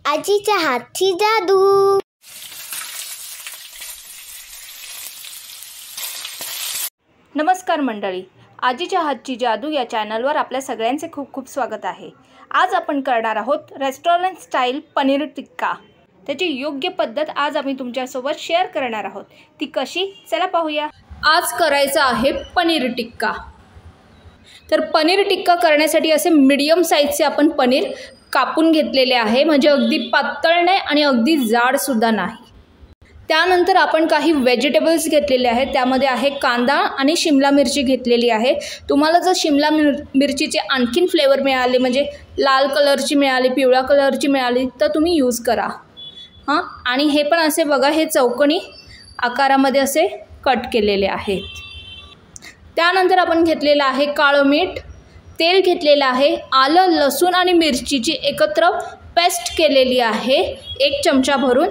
आजीच्या हातची जादू। नमस्कार मंडळी, आजीच्या हातची जादू या चॅनलवर आपल्या सगळ्यांचे खूप खूप स्वागत आहे। आज आपण करणार आहोत रेस्टॉरंट स्टाईल पनीर टिक्का। त्याची योग्य पद्धत आज आम्ही तुमच्यासोबत शेअर करणार आहोत। ती कशी, चला पाहूया। आज करायचा आहे पनीर टिक्का। तर पनीर टिक्का करण्यासाठी असे मीडियम साइजचे आपण पनीर कापून घेतलेले आहे, म्हणजे अगदी पातळ नाही आणि अगदी जाड सुद्धा नाही। त्यानंतर आपण काही व्हेजिटेबल्स घेतलेले आहेत, त्यामध्ये आहे कांदा आणि शिमला मिरची घेतलेली आहे। तुम्हाला जर शिमला मिरचीचे आणखीन फ्लेवर मिळाले, म्हणजे लाल कलरची मिळाली, पिवळा कलरची मिळाली, तर तुम्ही यूज करा हां। आणि हे पण असे बघा, हे चौकोनी आकारामध्ये असे कट केलेले आहेत। त्यानंतर आपण घेतलेलं आहे काळं मीठ, तेल घेतलेलं आहे, आलं लसूण आणि मिरचीची एकत्र पेस्ट केलेली आहे 1 चमचा भरून।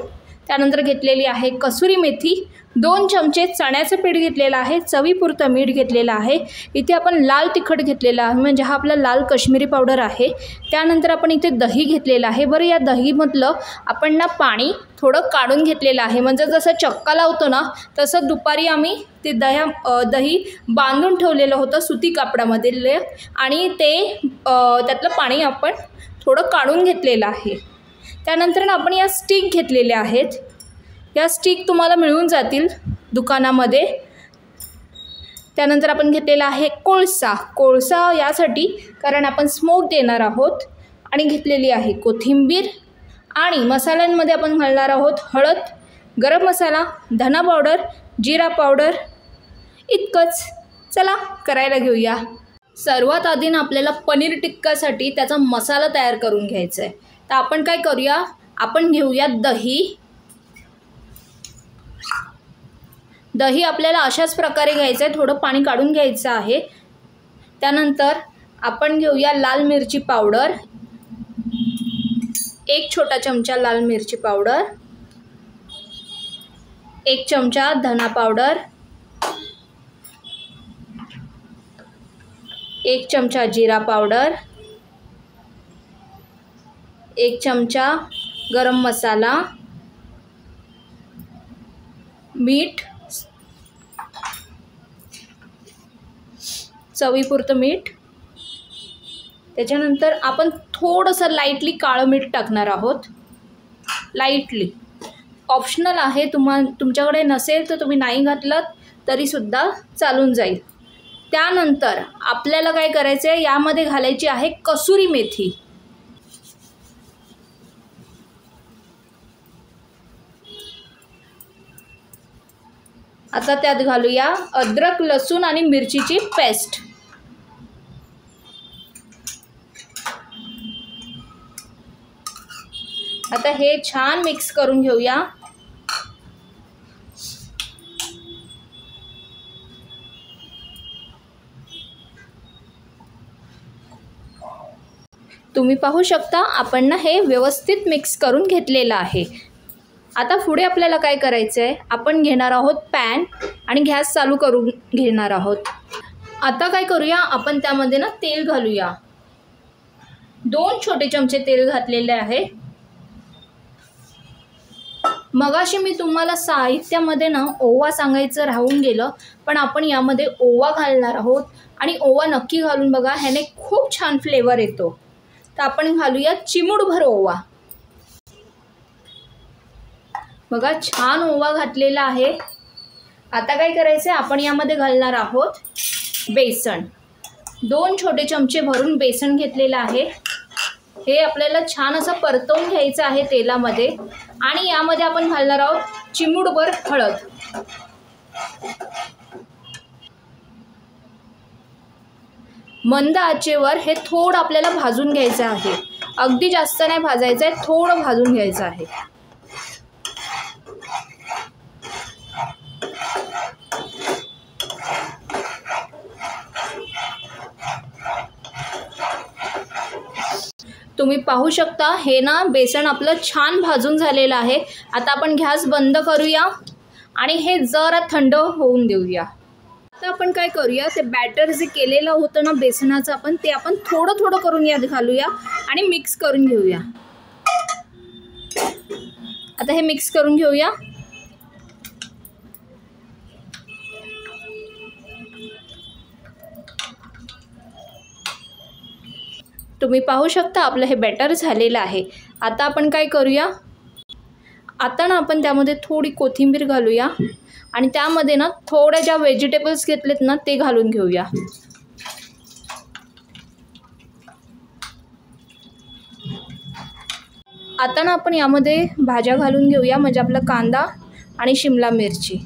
त्यानंतर घेतलेली आहे कसुरी मेथी, 2 चमचे चण्याचं पीठ घेतलेलं आहे, चवीपुरतं मीठ घेतलेलं आहे। इथे आपण लाल तिखट घेतलेला आहे, म्हणजे हा आपला लाल काश्मीरी पावडर आहे। त्यानंतर आपण इथे दही घेतलेलं आहे। बरं, या दहीमधलं आपण ना पाणी थोडं काढून घेतलेलं आहे, म्हणजे जसं चक्का लावतो ना तसं दुपारी आम्ही ते दही बांधून ठेवलेलं होतं सुती कापडामध्ये, आणि ते त्यातलं पाणी आपण थोडं काढून घेतलेलं आहे। त्यानंतर आपण या स्टिक घेतलेल्या आहेत, या स्टिक तुम्हाला मिळून जातील दुकानामध्ये। त्यानंतर आपण घेतलेला आहे कोळसा यासाठी, कारण आपण स्मोक देणार आहोत। आणि घेतलेली आहे कोथिंबीर, आणि मसाल्यांमध्ये आपण घालणार आहोत हळद, गरम मसाला, धना पावडर, जिरा पावडर, इतकंच। चला करायला घेऊया। सर्वात आधी ना आपल्याला पनीर टिक्कासाठी त्याचा मसाला तयार करून घ्यायचा आहे। तर आपण काय करूया, आपण घेऊया दही आपल्याला अशाच प्रकारे घ्यायचं आहे, थोडं पाणी काढून घ्यायचं आहे। त्यानंतर आपण घेऊया लाल मिरची पावडर, 1 छोटा चमचा लाल मिरची पावडर, 1 चमचा धना पावडर, 1 चमचा जिरा पावडर, 1 चमचा गरम मसाला, मीठ, चवीपुरतं मीठ। त्याच्यानंतर आपण थोडंसं लाईटली काळं मीठ टाकणार आहोत, लाईटली, ऑप्शनल आहे। तुमच्याकडे नसेल तर तुम्ही नाही घातलं तरीसुद्धा चालून जाईल। त्यानंतर आपल्याला काय करायचं आहे, यामध्ये घालायची आहे कसुरी मेथी। आता त्यात घालूया अद्रक लसूण आणि मिरचीची पेस्ट। आता हे छान मिक्स करून घेऊया। तुम्ही पाहू शकता आपण ना हे व्यवस्थित मिक्स करून घेतलेलं आहे। आता पुढे आपल्याला काय करायचं आहे, आपण घेणार आहोत पॅन आणि गॅस चालू करून घेणार आहोत। आता काय करूया, आपण त्यामध्ये ना तेल घालूया। 2 छोटे चमचे तेल घातलेले आहे। मगाशी मी तुम्हाला साहित्यामध्ये ना ओवा सांगायचं राहून गेलं, पण आपण यामध्ये ओवा घालणार आहोत, आणि ओवा नक्की घालून बघा, ह्याने खूप छान फ्लेवर येतो। तर आपण घालूया चिमूटभर ओवा। बघा, छान ओवा घातलेला आहे। आता काय करायचं आहे, आपण यामध्ये घालणार आहोत बेसन। 2 छोटे चमचे भरून बेसन घेतलेलं आहे। हे आपल्याला छान असं परतवून घ्यायचं आहे तेलामध्ये, आणि यामध्ये आपण घालणार आहोत चिमूटभर हळद। मंद आचेवर हे थोडं आपल्याला भाजून घ्यायचं आहे, अगदी जास्त नाही भाजायचं आहे, थोडं भाजून घ्यायचं आहे। तुम्ही पाहू शकता हे ना बेसन आपलं छान भाजून झालेलं आहे। आता आपण गॅस बंद करूया आणि हे जरा थंड होऊन देऊया। आता आपण काय करूया, ते बॅटर जे केलेलं होतं ना बेसनाचं, आपण थोडं थोडं करून यात घालूया आणि मिक्स करून घेऊया। आता हे मिक्स करून घेऊया। तुम्ही पाहू शकता आपलं हे बॅटर झालेलं आहे। आता आपण काय करूया, आता ना आपण त्यामध्ये थोडी कोथिंबीर घालूया आणि त्यामध्ये ना थोड्या ज्या व्हेजिटेबल्स घेतलेत ना ते घालून घेऊया। आता ना आपण यामध्ये भाज्या घालून घेऊया, म्हणजे आपला कांदा आणि शिमला मिरची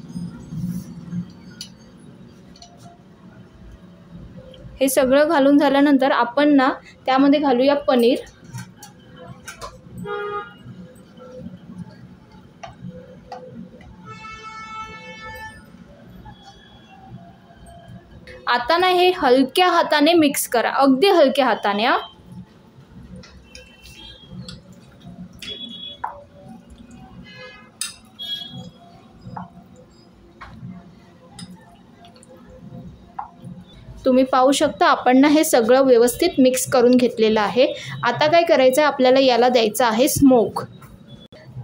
हे सगळं घालून झाल्यानंतर आपण ना त्यामध्ये घालूया पनीर। आता ना हे हलक्या हाताने मिक्स करा, अगदी हलक्या हाताने। तुम्ही पाहू शकता आपण ना हे सगळं व्यवस्थित मिक्स करून घेतलेलं आहे। आता काय करायचं आहे, आपल्याला याला द्यायचं आहे स्मोक।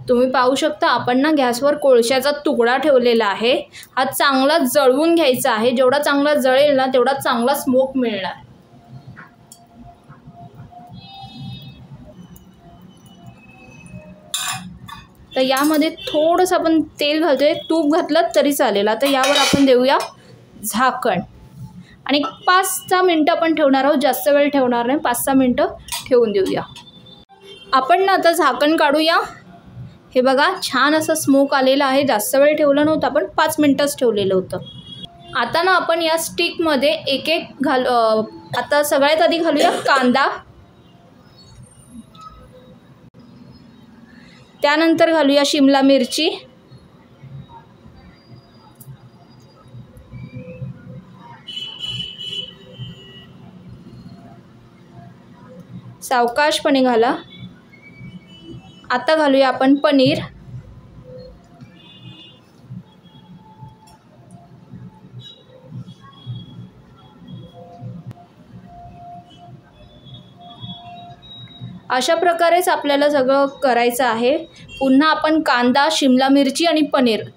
तुम्ही पाहू शकता आपण ना गॅसवर कोळशाचा तुकडा ठेवलेला आहे। हा चांगला जळवून घ्यायचा आहे, जेवढा चांगला जळेल ना तेवढा चांगला स्मोक मिळणार। तर यामध्ये थोडंसं आपण तेल घालतोय, तूप घातलं तरी चालेल। आता यावर आपण देऊया झाकण आणि 5-6 मिनटं आपण ठेवणार आहोत, जास्त वेळ ठेवणार नाही, 5-6 मिनटं ठेवून देऊया। आपण ना आता झाकण काढूया। हे बघा छान असं स्मोक आलेलं आहे, जास्त वेळ ठेवलं नव्हतं आपण, 5 मिनटंच ठेवलेलं होतं। आता ना आपण या स्टिकमध्ये एक एक आता सगळ्यात आधी घालूया कांदा, त्यानंतर घालूया शिमला मिरची, सावकाशपणे घाला। आता घालूया आपण पनीर, अशा प्रकारेच आपल्याला सगळं करायचं आहे। पुन्हा आपण कांदा, शिमला मिरची आणि पनीर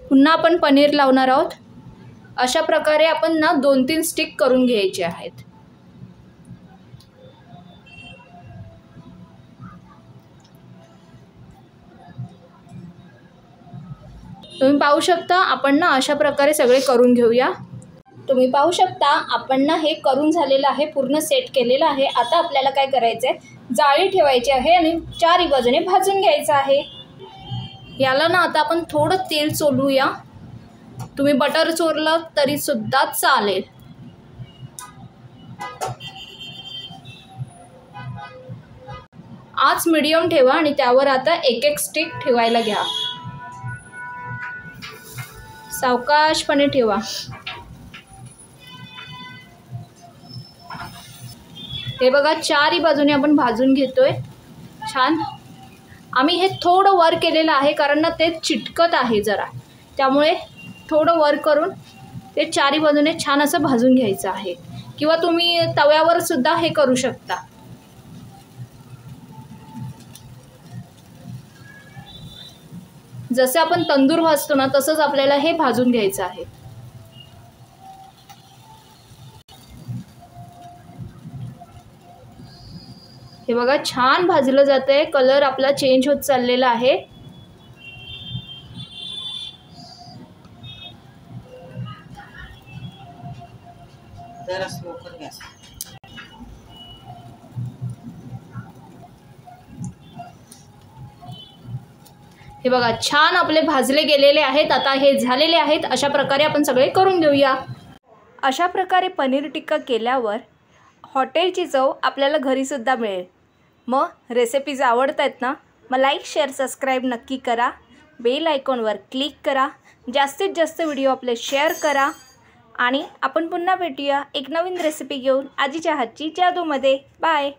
पुन्हा आपण पनीर लावणार आहोत। अशा प्रकारे आपण ना 2-3 स्टिक करून घ्यायचे आहेत। तुम्ही पाहू शकता आपण ना अशा प्रकारे सगळे करून घेऊया। तुम्ही पाहू शकता आपण ना हे करून झालेलं आहे, पूर्ण सेट केलेलं आहे। आता आपल्याला काय करायचं आहे, जाळी ठेवायची आहे आणि चारी बाजूने भाजून घ्यायचं आहे। याला ना आता आपण थोडं तेल चोलूया, तुम्ही बटर चोरलं तरी सुद्धा चालेल। आच मीडियम ठेवा आणि त्यावर आता एक एक स्टिक ठेवायला घ्या, सावकाशपणे ठेवा। हे बघा चारी बाजूने आपण भाजून घेतोय छान। आम्ही हे थोडं वर केलेलं आहे कारण ना ते चिटकत आहे जरा, त्यामुळे थोडं वर करून ते चारी बाजूने छान असं भाजून घ्यायचं आहे, किंवा तुम्ही तव्यावर सुद्धा हे करू शकता। जसे आपण तंदूर भाजतो ना तसंच आपल्याला हे भाजून घ्यायचं आहे। हे बघा छान भाजलं जातंय, कलर आपला चेंज होत चाललेला आहे। हे बघा छान आपले भाजले गेलेले आहेत। आता हे झालेले आहेत, अशा प्रकारे आपण सगळे करून घेऊया। अशा प्रकारे पनीर टिक्का केल्यावर हॉटेलची चव आपल्याला घरीसुद्धा मिळेल। मग रेसिपीज आवडतात ना, मग लाईक, शेअर, सबस्क्राईब नक्की करा। बेल आयकॉनवर क्लिक करा, जास्तीत जास्त व्हिडिओ आपले शेअर करा आणि आपण पुन्हा भेटूया एक नवीन रेसिपी घेऊन आजीच्या हातची जादूमध्ये। बाय।